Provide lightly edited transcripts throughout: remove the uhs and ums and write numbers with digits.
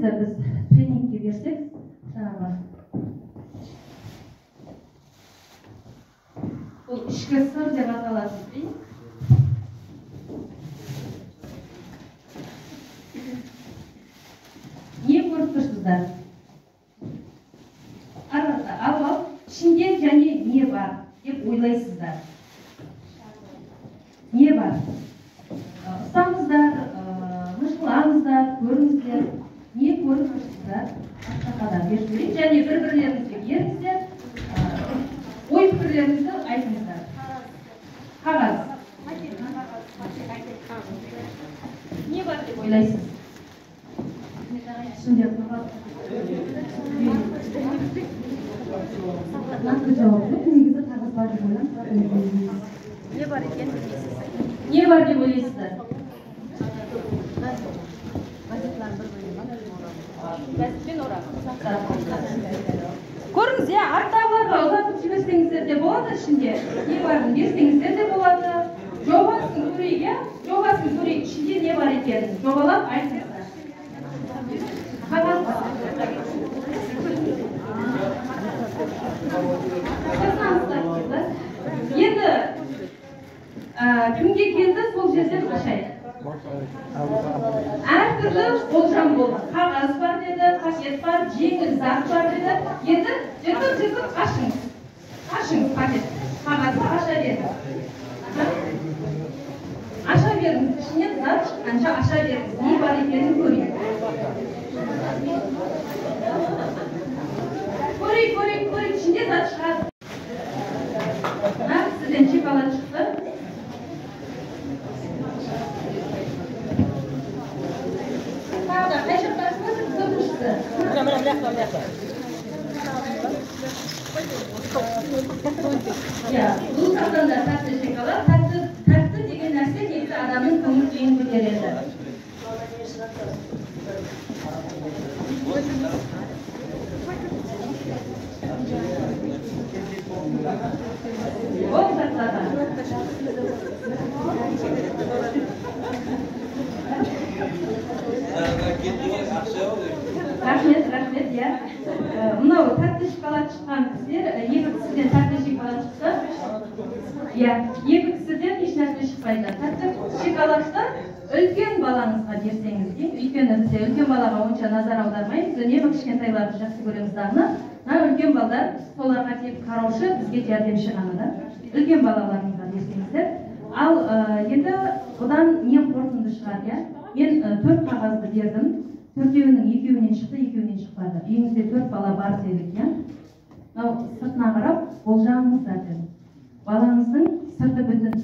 келесі біз тренингке берсек, жаңағы бұл ішкі сыр деп аталатын тренинг. Не көріп тұрсыздар? Ал ішінде және не бар деп ойлайсыздар? Не бар? Ұстаңыздар, мыжғылаңыздар, көріңіздер. Не көріп тұрсыздар? Ақтақада беріп және бір-бірлеріңізге беріңіздер. Ой пікірлеріңізді айтыңыздар. Қағаз. Не бар деп ойлайсыз? Нақты жауап жоқ, негізі қағаз бар деп ойлаймын. Не бар екен білмейсіз? Не бар деп ойлайсыздар? Газетпен орап. Көріңіз, арттағыларға ұзатып жіберсеңіздер де болады ішінде. Не барын берсеңіздер де болады. Жобасын көрейік, ішінде не бар екенін жобалап айтыңыздар. Қағаз бар. Енді кімге келді, сол жерден ашайық. Әртүрлі болжам болды. Қағаз бар деді, пакет бар, жеңіл зат бар деді. Енді жыртып ашыңыз. Ашыңыз пакет. Қағазды аша беріңіз. Аша беріңіз. Ішінен зат шыққанша аша беріңіз. Не бар екенін көрейік. Көрейік. Ішінде зат шығады. Сізден шоколад шықты. Тағы да қай жақтарыңыз төртіншісі? Бұл сақтанда тәтті шоколад. Тәтті деген нәрсе негізі адамның көңіл күйін көтереді. Ол сақтады. Рахмет, я. Мынау тәтті шоколад шыққан кісілер, екі кісіден тәтті шоколад шықты. Екі кісіден еш нәрсе шықпайды. Тәтті шоколадты үлкен балаңызға берсеңіз дейін, өйткені бізде үлкен балаға онша назар аудармаймыз, үнемі кішкентайларды жақсы көреміз дағыны. Үлкен балдар соларға тек қараушы, бізге жәрдемші ғана да. Үлкен балаларыңызға берсеңіздер. Ал енді одан не қорытынды шығар, мен 4 қағазды бердім. Төртеуінің екеуінен шықты, екеуінен шықпады. Үйіңізде 4 бала бар дедік, сыртына қарап, болжаңыңыздар дедім. Балаңыздың сырты бүтін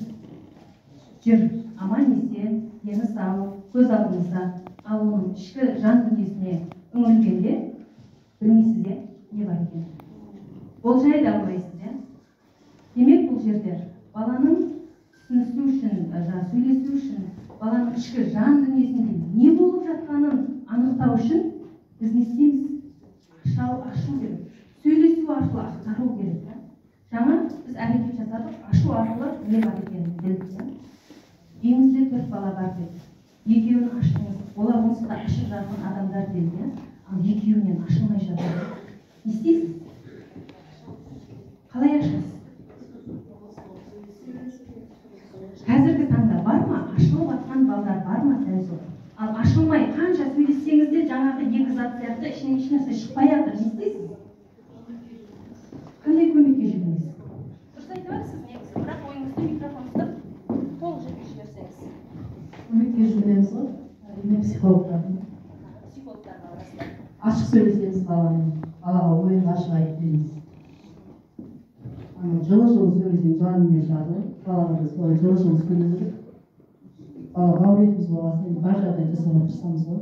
жүр, аман есен, дені сау, көз алдыңызда. Ал оның ішкі жан дүниесіне үңілгенде білмейсіз, не бар екен. Болжай да алмайсыз, демек бұл жерде баланың түсінісу үшін, сөйлесу үшін, баланың ішкі жан дүниесінде не болып жатқанын анықтау үшін біз не істейміз? Ашу керек. Сөйлесу арқылы ақтару керек. Жаңа біз әрекет жасадық, ашу арқылы не бар екенін білдік. Үйіңізде 4 бала бар деді. Екеуін аштыңыз. Олар онсыз да ашық жатқан адамдар деді. Ал екеуінен ашылмай жатыр. Не істейсіз? Қалай ашасыз? Қазіргі таңда бар ма? Ашылып жатқан балдар бар ма? Ал ашылмай қанша сөйлессеңіз де жаңағы екі зат сияқты ішінен ешнәрсе шықпай жатыр. Не істейсіз? Қандай көмекке жүгінесіз? Дұрыс айтып жатырсыз негізі, бірақ ойыңызды микрофонды толық жеткізіп жіберсеңіз. Көмекке жүгінеміз ғой? Мен психологтардың. Психологтардың арасында. Ашық сөйлесеміз балаға ойын ашық айтып береміз. Жылы сөйлесем жанымен шығады. Балаға біз солай жылы сөйлесіп, балаға қабілетіміз болғасын, бар жағдай жасауға тырысамыз ғой.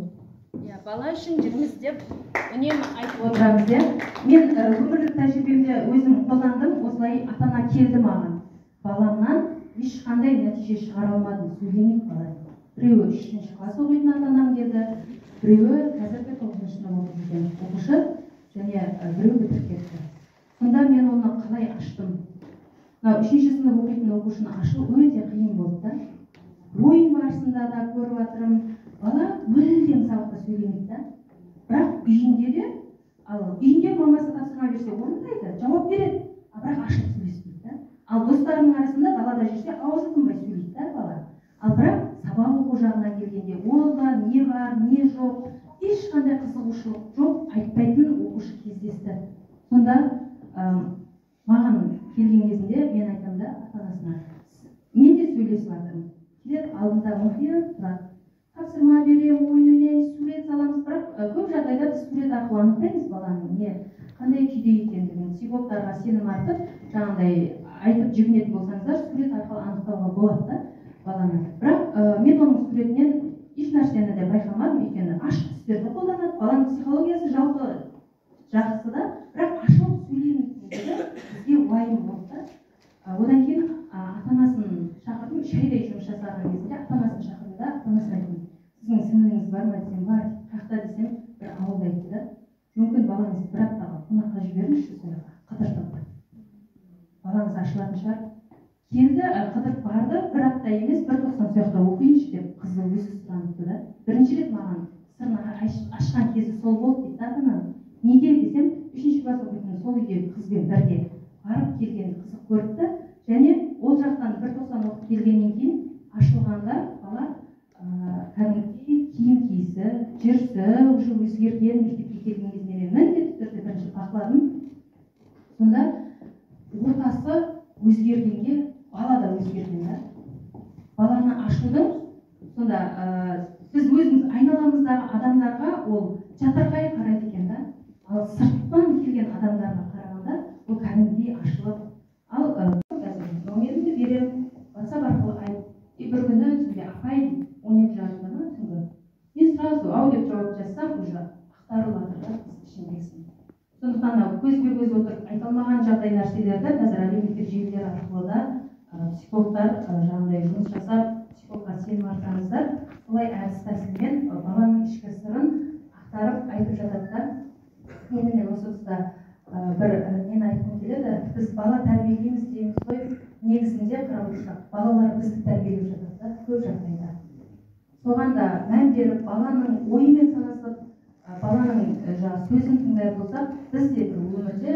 Бала үшін жүрміз деп үнемі айтып отырамыз. Мен өмірлік тәжірибемде өзім қолдандым, осылай ата-ана келді маған. Баламнан ешқандай нәтиже шығара алмадым, сөйлемейді бала. Біреуі 3-ші класс оқитын ата-анам келді, біреуі қазіргі 9-ші сынып оқып жүрген оқушы, және біреуі бітіріп кетті. Сонда мен оны қалай аштым? 3-ші сынып оқитын оқушыны ашу өте қиын болды. Ойын барысында да көріп жатырмын, бала мүлдем сабақта сөйлемейді. үйінде де, ал үйінде мамасы тапсырма берсе орындайды, жауап береді, бірақ ашық сөйлеспейді да. Ал достарының арасында далада жүрсе аузы тынбай сөйлейді да бала. Ал бірақ сабақ оқу жағынан келгенде онда не бар, не жоқ, ешқандай қызығушылық жоқ, айтпайтын оқушы кездесті. Сонда маған келген кезінде мен айтамын да ата-анасына, мен де сөйлесіп жатырмын. Келеді алдында мұқият тұрады. Тапсырма беремін, ойын ойнаймыз, сурет саламыз, бірақ көп жағдайда біз сурет арқылы анықтаймыз баланың не қандай күйде екендігін. Психологтарға сенім артып, жаңағыдай айтып жүгінетін болсаңыздар, сурет арқылы анықтауға болады да баланы. Бірақ мен оның суретінен еш нәрсені де байқамадым, өйткені ашық түстерді қолданады. Баланың психологиясы жалпы жақсы да, бірақ ашық сөйлемейді бізге уайым болды да. Одан кейін ата-анасын шақырдым, 3 айдай жұмыс жасаған кезінде ата-анасын шақырдым да, ата-анасына айтдым, сіздің сіңліңіз бар ма десем, бар. Қайда десем, бір ауылда айтты да. Мүмкін балаңызды бір аптаға қонаққа жіберіңізші сояққа, Қыдыртауға. Балаңыз ашылатын шығар. Келді, Қыдырып барды, бір апта емес, бір 90 сояқта оқиыншы деп қызы өзі сұраныпты да. Бірінші рет маған сырын ашқан кезі сол болды дейді ата-анам. Неге десем, 3-ші класс оқитын сол үйдегі қызбен бірге барып келгенді қызық көріпті, және ол жақтан 1.90 оқып келгеннен кейін ашылғанда бала кәдімгідей киім киісі, жүрісі уже өзгерген, мектепке келген кезінде мен міндетті түрде бірінші бақыладым. Сонда ортасы өзгергенге бала да өзгерген да. Баланы ашудың, сонда біз өзіміз айналамыздағы адамдарға ол жатырқай қарайды екен да. Ал сырттан келген адамдарға қарағанда ол кәдімгідей ашылып, ал номерімді беремін, WhatsApp арқылы айт. Бір күні түнде апай 12:30-да ма түнгі. Мен сразу деп жауап жазсам, уже ақтарылып жатыр да ішіндегісін. Сондықтан көзбе-көз отырып айта алмаған жағдай нәрселерді қазір әлеуметтік желілер арқылы да психологтар жаңағыдай жұмыс жасап, психологқа сенім артсаңыздар, солай әдіс тәсілмен баланың ішкі сырын ақтарып айтып жатады да. Енді мен осы тұста бір нені айтқым келеді. Біз бала тәрбиелейміз дейміз ғой, негізінде қарап отырсақ, балалар бізді тәрбиелеп жатады да, көп жағдайда. Соған да мән беріп, баланың ойымен санасып, баланың сөзін тыңдай болсақ, біз де бір өмірде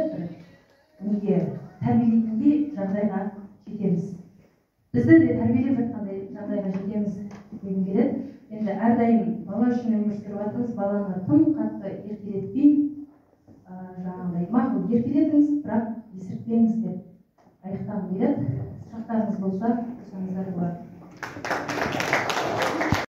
неге тәрбиелейтіндей жағдайға жетеміз. Бізді де тәрбиелеп жатқандай жағдайға жетеміз дегім келеді. Енді әрдайым бала үшін өмір сүріп жатырмыз, баланы тым қатты еркелетпей, жаңағыдай мақұл еркелетіңіз, бірақ есіртпеңіз деп аяқтағым келеді. Сұрақтарыңыз болса, сұраңыздар болады.